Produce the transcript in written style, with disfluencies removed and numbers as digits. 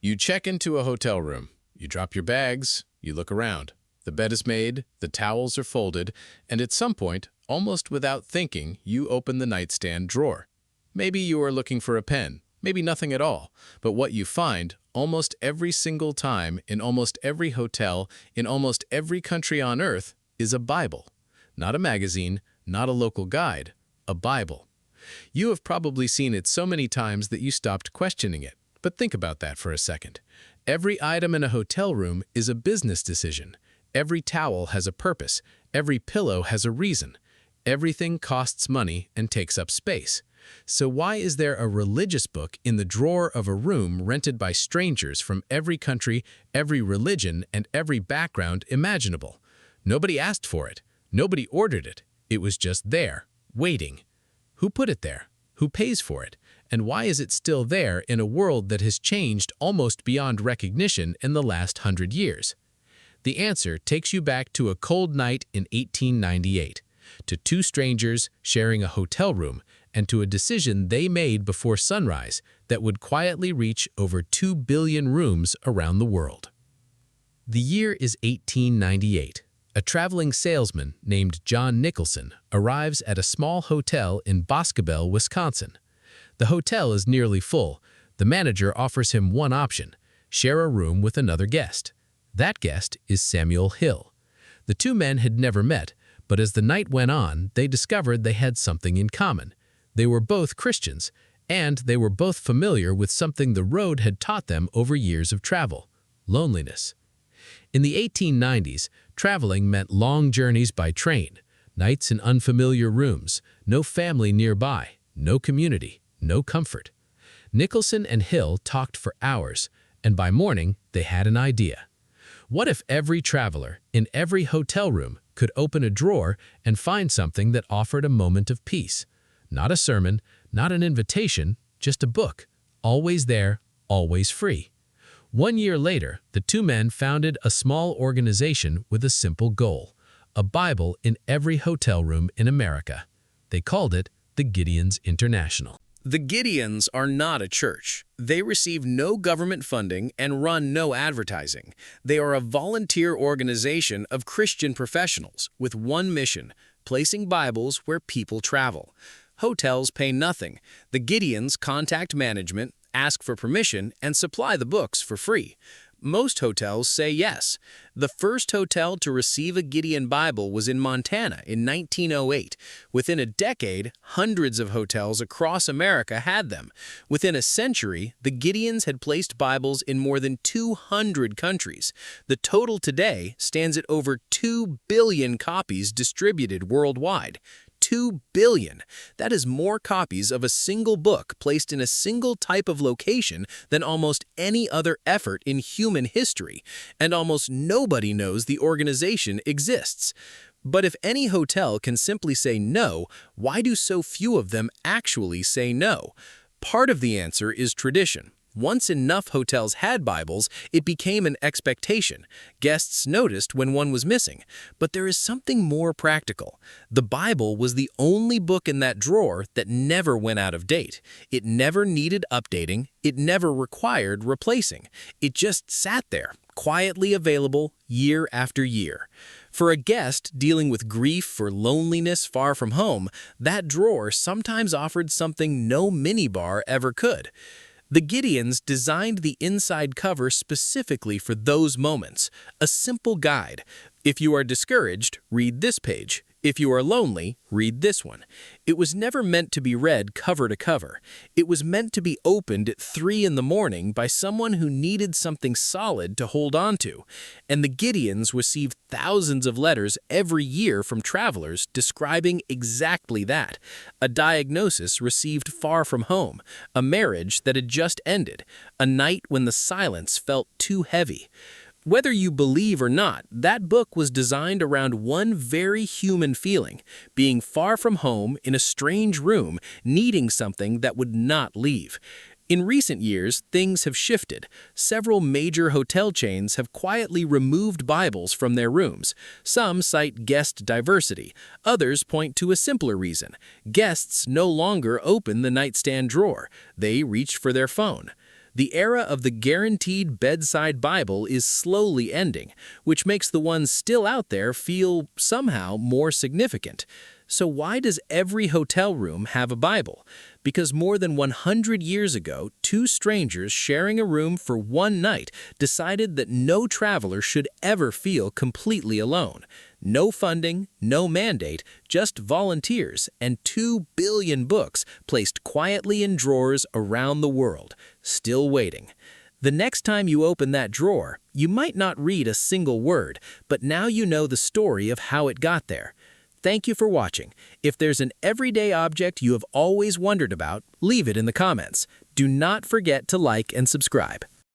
You check into a hotel room. You drop your bags. You look around. The bed is made, the towels are folded, and at some point, almost without thinking, you open the nightstand drawer. Maybe you are looking for a pen, maybe nothing at all, but what you find, almost every single time, in almost every hotel, in almost every country on earth, is a Bible. Not a magazine, not a local guide, a Bible. You have probably seen it so many times that you stopped questioning it. But think about that for a second. Every item in a hotel room is a business decision. Every towel has a purpose. Every pillow has a reason. Everything costs money and takes up space. So why is there a religious book in the drawer of a room rented by strangers from every country, every religion, and every background imaginable? Nobody asked for it. Nobody ordered it. It was just there, waiting. Who put it there? Who pays for it? And why is it still there in a world that has changed almost beyond recognition in the last 100 years? The answer takes you back to a cold night in 1898, to two strangers sharing a hotel room, and to a decision they made before sunrise that would quietly reach over 2 billion rooms around the world. The year is 1898. A traveling salesman named John Nicholson arrives at a small hotel in Boscobel, Wisconsin. The hotel is nearly full. The manager offers him one option: share a room with another guest. That guest is Samuel Hill. The two men had never met, but as the night went on, they discovered they had something in common. They were both Christians, and they were both familiar with something the road had taught them over years of travel: loneliness. In the 1890s, traveling meant long journeys by train, nights in unfamiliar rooms, no family nearby, no community, no comfort. Nicholson and Hill talked for hours, and by morning they had an idea. What if every traveler, in every hotel room, could open a drawer and find something that offered a moment of peace? Not a sermon, not an invitation, just a book, always there, always free. 1 year later, the two men founded a small organization with a simple goal: a Bible in every hotel room in America. They called it the Gideons International. The Gideons are not a church. They receive no government funding and run no advertising. They are a volunteer organization of Christian professionals with one mission: placing Bibles where people travel. Hotels pay nothing. The Gideons contact management, ask for permission, and supply the books for free. Most hotels say yes. The first hotel to receive a Gideon Bible was in Montana in 1908. Within a decade, hundreds of hotels across America had them. Within a century, the Gideons had placed Bibles in more than 200 countries. The total today stands at over 2 billion copies distributed worldwide. 2 billion. That is more copies of a single book placed in a single type of location than almost any other effort in human history, and almost nobody knows the organization exists. But if any hotel can simply say no, why do so few of them actually say no? Part of the answer is tradition. Once enough hotels had Bibles, it became an expectation. Guests noticed when one was missing. But there is something more practical. The Bible was the only book in that drawer that never went out of date. It never needed updating. It never required replacing. It just sat there, quietly available year after year. For a guest dealing with grief or loneliness far from home, that drawer sometimes offered something no minibar ever could. The Gideons designed the inside cover specifically for those moments, a simple guide. If you are discouraged, read this page. If you are lonely, read this one. It was never meant to be read cover to cover. It was meant to be opened at 3 in the morning by someone who needed something solid to hold on to. And the Gideons received thousands of letters every year from travelers describing exactly that. A diagnosis received far from home, a marriage that had just ended, a night when the silence felt too heavy. Whether you believe or not, that book was designed around one very human feeling: being far from home in a strange room, needing something that would not leave. In recent years, things have shifted. Several major hotel chains have quietly removed Bibles from their rooms. Some cite guest diversity. Others point to a simpler reason: guests no longer open the nightstand drawer. They reach for their phone. The era of the guaranteed bedside Bible is slowly ending, which makes the ones still out there feel somehow more significant. So why does every hotel room have a Bible? Because more than 100 years ago, two strangers sharing a room for one night decided that no traveler should ever feel completely alone. No funding, no mandate, just volunteers and 2 billion books placed quietly in drawers around the world, still waiting. The next time you open that drawer, you might not read a single word, but now you know the story of how it got there. Thank you for watching. If there's an everyday object you have always wondered about, leave it in the comments. Do not forget to like and subscribe.